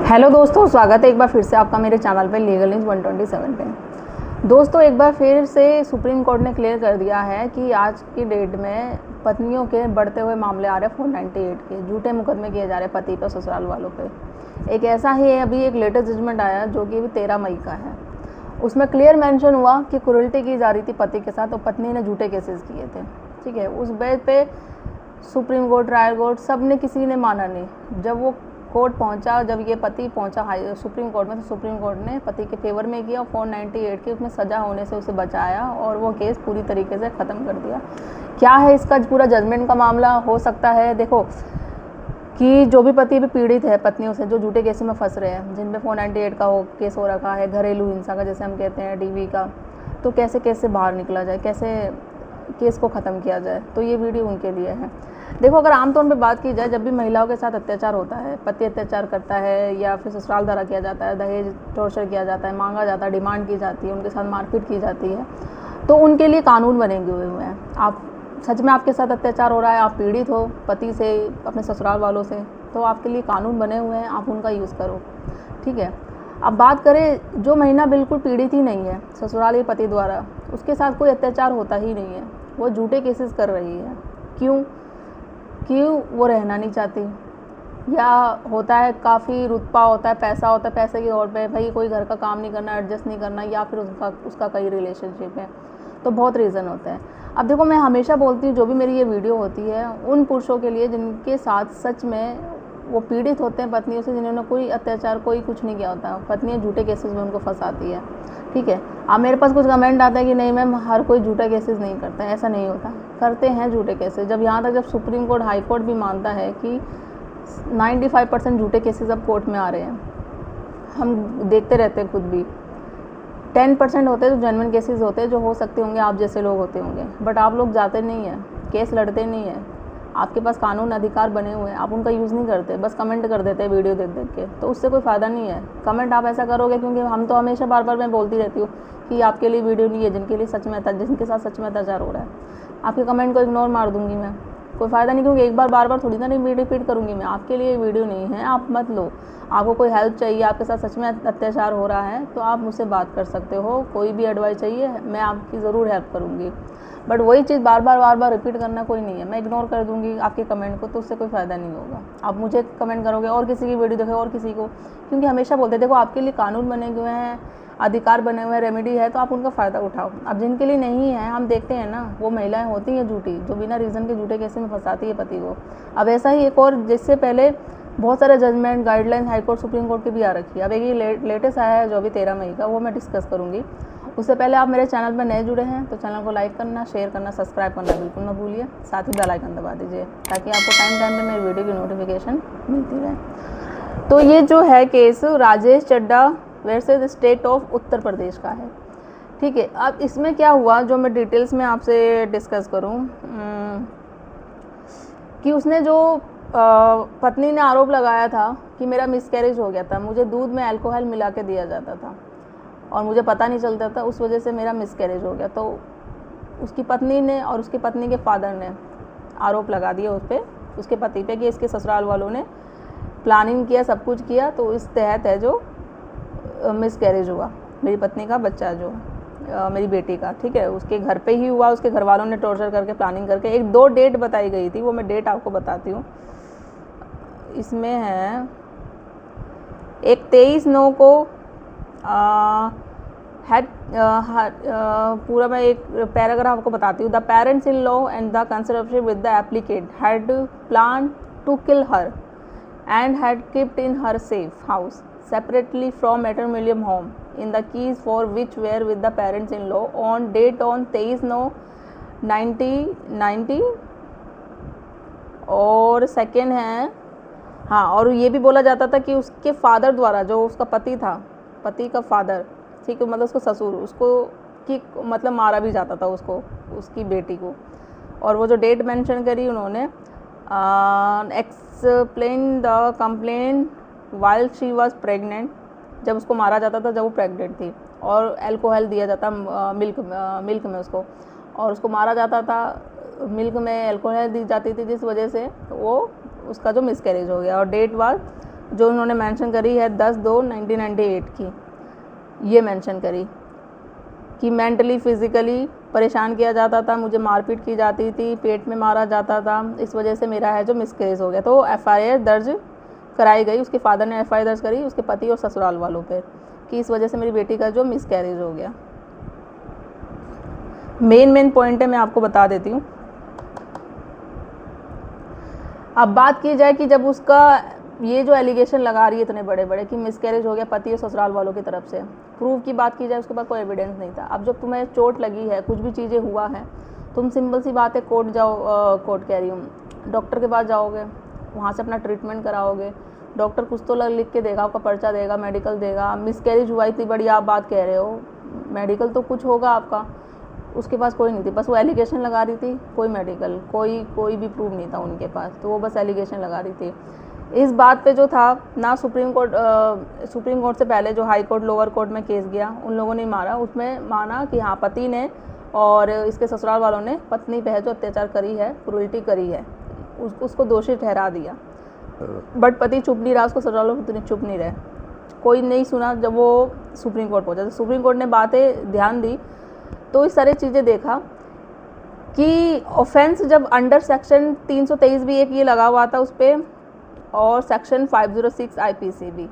Hello दोस्तों, स्वागत है एक बार फिर से आपका मेरे चैनल पे लीगल न्यूज़ 127 पे। दोस्तों, एक बार फिर से सुप्रीम कोर्ट ने क्लियर कर दिया है कि आज की डेट में पत्नियों के बढ़ते हुए मामले आ रहे हैं 498 के, झूठे मुकदमे किए जा रहे हैं पति पर ससुराल वालों पे। एक ऐसा ही अभी एक लेटेस्ट जजमेंट आया जो कि अभी 13 मई का है। उसमें क्लियर मेंशन हुआ कि क्रूरल्टी की जा रही थी पति के साथ और पत्नी ने झूठे केसेस किए थे। ठीक है, उस बेस पे सुप्रीम कोर्ट, ट्रायल कोर्ट, सब ने किसी ने माना नहीं। जब वो कोर्ट पहुंचा, जब ये पति पहुंचा सुप्रीम कोर्ट में, तो सुप्रीम कोर्ट ने पति के फेवर में किया और 498 की उसमें सज़ा होने से उसे बचाया और वो केस पूरी तरीके से ख़त्म कर दिया। क्या है इसका पूरा जजमेंट का मामला? हो सकता है देखो कि जो भी पति भी पीड़ित है पत्नियों से, जो झूठे केस में फंस रहे हैं, जिन पे 498 का केस हो रखा है, घरेलू हिंसा का जैसे हम कहते हैं, DV का, तो कैसे केस से बाहर निकला जाए, कैसे केस को ख़त्म किया जाए, तो ये वीडियो उनके लिए है। देखो, अगर आमतौर पे बात की जाए, जब भी महिलाओं के साथ अत्याचार होता है, पति अत्याचार करता है या फिर ससुराल धारा किया जाता है, दहेज टॉर्चर किया जाता है, मांगा जाता है, डिमांड की जाती है, उनके साथ मारपीट की जाती है, तो उनके लिए कानून बने हुए हैं। आप सच में आपके साथ अत्याचार हो रहा है, आप पीड़ित हो पति से, अपने ससुराल वालों से, तो आपके लिए कानून बने हुए हैं, आप उनका यूज़ करो। ठीक है, अब बात करें जो महिला बिल्कुल पीड़ित ही नहीं है ससुराल के पति द्वारा, उसके साथ कोई अत्याचार होता ही नहीं है, वो झूठे केसेस कर रही है। क्यों? वो रहना नहीं चाहती, या होता है काफ़ी रुतबा होता है, पैसा होता है, पैसे की दौड़ पे भाई कोई घर का काम नहीं करना, एडजस्ट नहीं करना, या फिर उसका कई रिलेशनशिप है, तो बहुत रीज़न होते हैं। अब देखो, मैं हमेशा बोलती हूँ, जो भी मेरी ये वीडियो होती है उन पुरुषों के लिए जिनके साथ सच में वो पीड़ित होते हैं पत्नियों से, जिन्होंने कोई अत्याचार, कोई कुछ नहीं किया होता, पत्नियाँ झूठे केसेस में उनको फंसाती है। ठीक है, अब मेरे पास कुछ कमेंट आता है कि नहीं मैम, हर कोई झूठा केसेस नहीं करता है, ऐसा नहीं होता, करते हैं झूठे केसेस। जब यहाँ तक जब सुप्रीम कोर्ट, हाई कोर्ट भी मानता है कि 95% झूठे केसेस अब कोर्ट में आ रहे हैं, हम देखते रहते हैं खुद भी। 10% होते हैं जो जेन्युइन केसेस होते हैं, जो हो सकते होंगे आप जैसे लोग होते होंगे, बट आप लोग जाते नहीं हैं, केस लड़ते नहीं हैं। आपके पास कानून अधिकार बने हुए हैं, आप उनका यूज़ नहीं करते, बस कमेंट कर देते हैं वीडियो देख देख के, तो उससे कोई फ़ायदा नहीं है। कमेंट आप ऐसा करोगे, क्योंकि हम तो हमेशा बार बार मैं बोलती रहती हूँ कि आपके लिए वीडियो नहीं है जिनके लिए सच में जिनके साथ सच में अत्याचार हो रहा है। आपके कमेंट को इग्नोर मार दूंगी मैं, कोई फ़ायदा नहीं, क्योंकि एक बार बार थोड़ी ना नहीं रिपीट करूँगी मैं। आपके लिए वीडियो नहीं है, आप मत लो। आपको कोई हेल्प चाहिए, आपके साथ सच में अत्याचार हो रहा है, तो आप मुझसे बात कर सकते हो। कोई भी एडवाइस चाहिए, मैं आपकी ज़रूर हेल्प करूँगी, बट वही चीज़ बार बार रिपीट करना कोई नहीं है। मैं इग्नोर कर दूंगी आपके कमेंट को, तो उससे कोई फ़ायदा नहीं होगा। आप मुझे कमेंट करोगे और किसी की वीडियो देखोगे और किसी को, क्योंकि हमेशा बोलते हैं देखो आपके लिए कानून बने हुए हैं, अधिकार बने हुए हैं, रेमेडी है, तो आप उनका फ़ायदा उठाओ। अब जिनके लिए नहीं है, हम देखते हैं ना, वो महिलाएं होती हैं झूठी, जो बिना रीज़न के झूठे केस में फंसाती है पति को। अब ऐसा ही एक और, जिससे पहले बहुत सारे judgement, guideline high court, supreme court की भी आ रखी है। अब एक ये लेटेस्ट आया है जो अभी 13 मई का, वो मैं डिस्कस करूँगी। उससे पहले आप मेरे चैनल पर नए जुड़े हैं तो चैनल को लाइक करना, शेयर करना, सब्सक्राइब करना बिल्कुल ना भूलिए। साथ ही बेल आइकन दबा दीजिए ताकि आपको टाइम टाइम पे मेरी वीडियो की नोटिफिकेशन मिलती रहे। तो ये जो है case Rajesh Chadda versus state of Uttar Pradesh का है। ठीक है, अब इसमें क्या हुआ जो मैं डिटेल्स में आपसे डिस्कस करूँ, कि उसने जो पत्नी ने आरोप लगाया था कि मेरा मिसकैरेज हो गया था, मुझे दूध में अल्कोहल मिला के दिया जाता था और मुझे पता नहीं चलता था, उस वजह से मेरा मिसकैरेज हो गया। तो उसकी पत्नी ने और उसकी पत्नी के फादर ने आरोप लगा दिया उस पर, उसके पति पे, कि इसके ससुराल वालों ने प्लानिंग किया, सब कुछ किया, तो इस तहत है जो मिसकैरेज हुआ मेरी पत्नी का बच्चा, जो मेरी बेटी का। ठीक है, उसके घर पे ही हुआ, उसके घर वालों ने टॉर्चर करके, प्लानिंग करके। एक 2 डेट बताई गई थी, वो मैं डेट आपको बताती हूँ। इसमें है एक 23/9 को पूरा मैं एक पैराग्राफ आपको बताती हूँ। The parents in law and the conservatorship with the applicant had plan to kill her and had kept in her safe house separately from matrimonial home in the keys for which were with the parents in law on date on 23/9/1990। और second है, हाँ, और ये भी बोला जाता था कि उसके फादर द्वारा, जो उसका पति था, पति का फादर, ठीक है, मतलब उसको ससुर, उसको कि मतलब मारा भी जाता था उसको, उसकी बेटी को। और वो जो डेट मेंशन करी उन्होंने, explain the complain while she was pregnant, जब उसको मारा जाता था जब वो प्रेग्नेंट थी, और अल्कोहल दिया जाता मिल्क में उसको, और उसको मारा जाता था मिल्क में अल्कोहल दी जाती थी, जिस वजह से वो उसका जो मिसकैरेज हो गया। और डेट वाज जो उन्होंने मेंशन करी है 10/2/1998 की, ये मेंशन करी कि मेंटली फिज़िकली परेशान किया जाता था, मुझे मारपीट की जाती थी, पेट में मारा जाता था, इस वजह से मेरा है जो मिसकैरेज हो गया। तो एफआईआर दर्ज कराई गई, उसके फादर ने एफआईआर दर्ज करी उसके पति और ससुराल वालों पर कि इस वजह से मेरी बेटी का जो मिसकैरेज हो गया। मेन पॉइंट है, मैं आपको बता देती हूँ। अब बात की जाए कि जब उसका ये जो एलिगेशन लगा रही है इतने बड़े बड़े कि मिसकैरेज हो गया पति और ससुराल वालों की तरफ से, प्रूफ की बात की जाए उसके पास कोई एविडेंस नहीं था। अब जब तुम्हें चोट लगी है, कुछ भी चीज़ें हुआ है, तुम सिंपल सी बात है कोर्ट जाओ, कोर्ट कह रही हूँ, डॉक्टर के पास जाओगे, वहाँ से अपना ट्रीटमेंट कराओगे, डॉक्टर कुछ तो लिख के देगा, आपका पर्चा देगा, मेडिकल देगा। मिसकैरेज हुआ इतनी बड़ी आप बात कह रहे हो, मेडिकल तो कुछ होगा आपका, उसके पास कोई नहीं थी, बस वो एलिगेशन लगा रही थी, कोई मेडिकल कोई भी प्रूफ नहीं था उनके पास, तो वो बस एलिगेशन लगा रही थी। इस बात पे जो था ना सुप्रीम कोर्ट से पहले जो हाई कोर्ट लोअर कोर्ट में केस गया, उन लोगों ने मारा, उसमें माना कि हाँ पति ने और इसके ससुराल वालों ने पत्नी पे जो अत्याचार करी है, क्रूरल्टी करी है, उसको दोषी ठहरा दिया। बट पति चुप नहीं रहा, उसको ससुराल वाले चुप नहीं रहे, कोई नहीं सुना। जब वो सुप्रीम कोर्ट पहुँचा तो सुप्रीम कोर्ट ने बातें ध्यान दी, तो इस सारी चीज़ें देखा कि ऑफेंस जब अंडर सेक्शन 323 भी एक ये लगा हुआ था उस पर, और सेक्शन 506 IPC भी,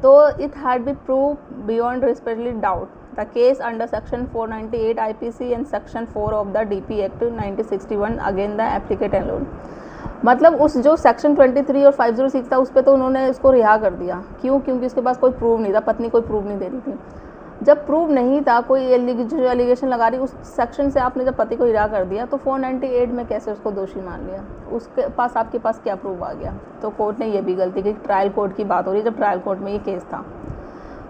तो it had be prove beyond respectfully doubt the case under section 498 IPC and section 4 of the DP act 1961 again the applicant alone. मतलब उस जो सेक्शन 23 और 506 था उस पर तो उन्होंने इसको रिहा कर दिया। क्यों? क्योंकि उसके पास कोई प्रूफ नहीं था, पत्नी कोई प्रूफ नहीं दे रही थी। जब प्रूफ नहीं था, कोई जो एलिगेशन लगा रही, उस सेक्शन से आपने जब पति को रिहा कर दिया, तो 498 में कैसे उसको दोषी मान लिया? उसके पास आपके पास क्या प्रूफ आ गया? तो कोर्ट ने ये भी गलती की। ट्रायल कोर्ट की बात हो रही है, जब ट्रायल कोर्ट में ये केस था,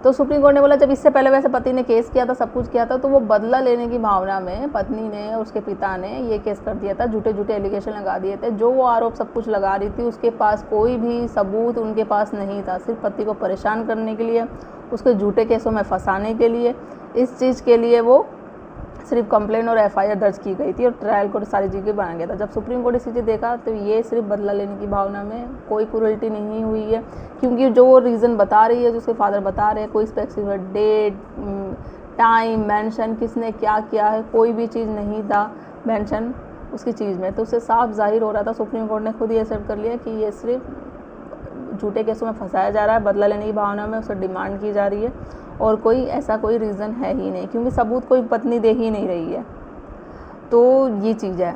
तो सुप्रीम कोर्ट ने बोला जब इससे पहले वैसे पति ने केस किया था, सब कुछ किया था, तो वो बदला लेने की भावना में पत्नी ने और उसके पिता ने ये केस कर दिया था, झूठे एलिगेशन लगा दिए थे। जो वो आरोप सब कुछ लगा रही थी, उसके पास कोई भी सबूत उनके पास नहीं था, सिर्फ पति को परेशान करने के लिए, उसके झूठे केसों में फंसाने के लिए, इस चीज़ के लिए वो सिर्फ कंप्लेन और एफआईआर दर्ज की गई थी और ट्रायल कोर्ट सारी चीज़ें बना गया था। जब सुप्रीम कोर्ट इसी चीज़ देखा तो ये सिर्फ बदला लेने की भावना में, कोई क्रूरल्टी नहीं हुई है, क्योंकि जो वो रीज़न बता रही है, जो उसके फादर बता रहे हैं, कोई स्पेसिफिक डेट, टाइम मेंशन, किसने क्या किया है, कोई भी चीज़ नहीं था मेंशन उसकी चीज़ में। तो उससे साफ जाहिर हो रहा था, सुप्रीम कोर्ट ने खुद ही एक्सेप्ट कर लिया कि ये सिर्फ झूठे केसों में फंसाया जा रहा है, बदला लेने की भावना में उससे डिमांड की जा रही है, और कोई ऐसा कोई रीज़न है ही नहीं, क्योंकि सबूत कोई पत्नी दे ही नहीं रही है। तो ये चीज़ है।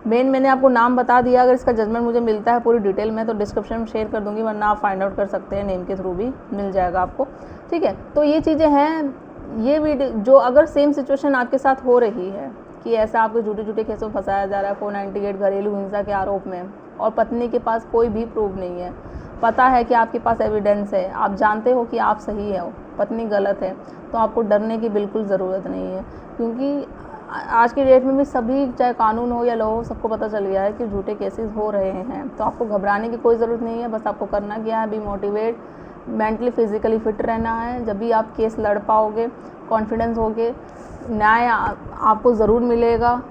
मैंने आपको नाम बता दिया, अगर इसका जजमेंट मुझे मिलता है पूरी डिटेल में तो डिस्क्रिप्शन में शेयर कर दूंगी, वरना आप फाइंड आउट कर सकते हैं, नेम के थ्रू भी मिल जाएगा आपको, ठीक है। तो ये चीज़ें हैं। ये वीडियो जो अगर सेम सिचुएशन आपके साथ हो रही है कि ऐसा आपको झूठे केसों में फंसाया जा रहा है 498 घरेलू हिंसा के आरोप में, और पत्नी के पास कोई भी प्रूफ नहीं है, पता है कि आपके पास एविडेंस है, आप जानते हो कि आप सही हो, पत्नी गलत है, तो आपको डरने की बिल्कुल ज़रूरत नहीं है, क्योंकि आज की डेट में भी सभी, चाहे कानून हो या लॉ हो, सबको पता चल गया है कि झूठे केसेस हो रहे हैं। तो आपको घबराने की कोई ज़रूरत नहीं है, बस आपको करना क्या है, be motivate, mentally physically fit रहना है। जब भी आप केस लड़ पाओगे कॉन्फिडेंस होके, न्याय आपको ज़रूर मिलेगा।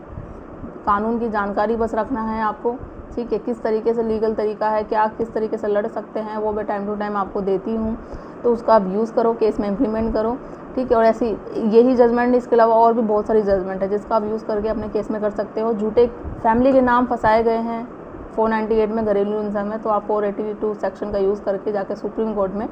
कानून की जानकारी बस रखना है आपको, ठीक है, किस तरीके से लीगल तरीका है, क्या किस तरीके से लड़ सकते हैं, वो मैं टाइम टू टाइम आपको देती हूँ, तो उसका आप यूज़ करो, केस में इम्प्लीमेंट करो, ठीक है। और ऐसी यही जजमेंट, इसके अलावा और भी बहुत सारी जजमेंट है जिसका आप यूज़ करके अपने केस में कर सकते हो। झूठे फैमिली के नाम फंसाए गए हैं 498 में घरेलू हिंसा में, तो आप 482 सेक्शन का यूज़ करके जाके सुप्रीम कोर्ट में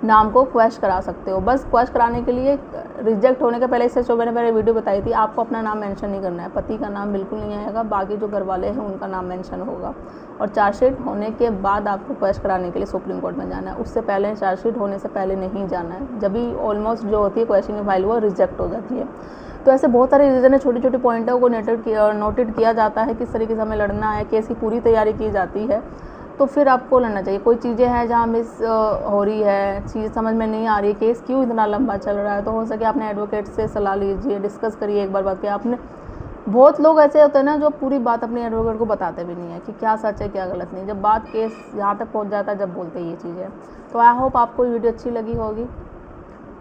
नाम को क्वेश करा सकते हो। बस क्वेश कराने के लिए रिजेक्ट होने के पहले, इससे जो मैंने वीडियो बताई थी, आपको अपना नाम मेंशन नहीं करना है, पति का नाम बिल्कुल नहीं आएगा, बाकी जो घर वाले हैं उनका नाम मेंशन होगा। और चार्जशीट होने के बाद आपको क्वेश कराने के लिए सुप्रीम कोर्ट में जाना है, उससे पहले, चार्जशीट होने से पहले नहीं जाना है। जब भी ऑलमोस्ट जो होती है क्वेश्चन की फाइल वो रिजेक्ट हो जाती है। तो ऐसे बहुत सारे रीज़न है, छोटे छोटे पॉइंट है, वो नोटेड किया जाता है, किस तरीके से हमें लड़ना है, केस की पूरी तैयारी की जाती है, तो फिर आपको लड़ना चाहिए। कोई चीज़ें हैं जहाँ मिस हो रही है, चीज़ समझ में नहीं आ रही है, केस क्यों इतना लंबा चल रहा है, तो हो सके आपने एडवोकेट से सलाह लीजिए, डिस्कस करिए एक बार बात के। आपने बहुत लोग ऐसे होते हैं ना जो पूरी बात अपने एडवोकेट को बताते भी नहीं है कि क्या सच है क्या गलत नहीं, जब बात केस यहाँ तक पहुँच जाता है जब बोलते हैं ये चीज़ें। तो आई होप आपको ये वीडियो अच्छी लगी होगी,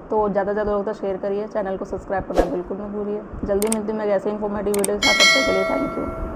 तो ज़्यादा से ज़्यादा लोग तो शेयर करिए, चैनल को सब्सक्राइब करना बिल्कुल मत भूलिए। जल्दी मिलती हूँ मैं ऐसे इन्फॉर्मेटिव वीडियो के साथ, तब तक के लिए थैंक यू।